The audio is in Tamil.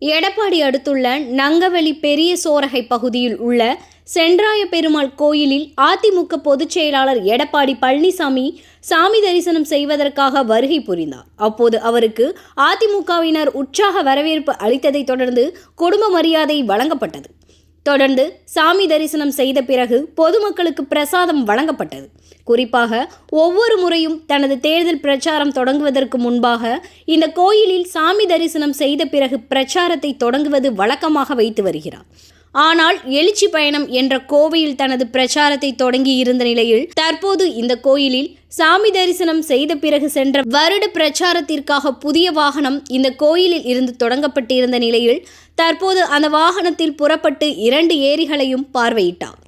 எடப்பாடி அடுத்துள்ள நங்கவெளி பெரிய சோரகை பகுதியில் உள்ள சென்றாய பெருமாள் கோயிலில் அதிமுக பொதுச் செயலாளர் எடப்பாடி பழனிசாமி சாமி தரிசனம் செய்வதற்காக வருகை புரிந்தார். அப்போது அவருக்கு அதிமுகவினர் உற்சாக வரவேற்பு அளித்ததை தொடர்ந்து குடும்ப மரியாதை வழங்கப்பட்டது. தொடர்ந்து சாமி தரிசனம் செய்த பிறகு பொதுமக்களுக்கு பிரசாதம் வழங்கப்பட்டது. குறிப்பாக ஒவ்வொரு முறையும் தனது தேர்தல் பிரச்சாரம் தொடங்குவதற்கு முன்பாக இந்த கோயிலில் சாமி தரிசனம் செய்த பிறகு பிரச்சாரத்தை தொடங்குவது வழக்கமாக வைத்து வருகிறார். ஆனால் எழுச்சி பயணம் என்ற கோவையில் தனது பிரச்சாரத்தை தொடங்கி இருந்த நிலையில் தற்போது இந்த கோயிலில் சாமி தரிசனம் செய்த பிறகு சென்ற வருட பிரச்சாரத்திற்காக புதிய வாகனம் இந்த கோயிலில் இருந்து தொடங்கப்பட்டிருந்த நிலையில் தற்போது அந்த வாகனத்தில் புறப்பட்டு 2 ஏரிகளையும் பார்வையிட்டார்.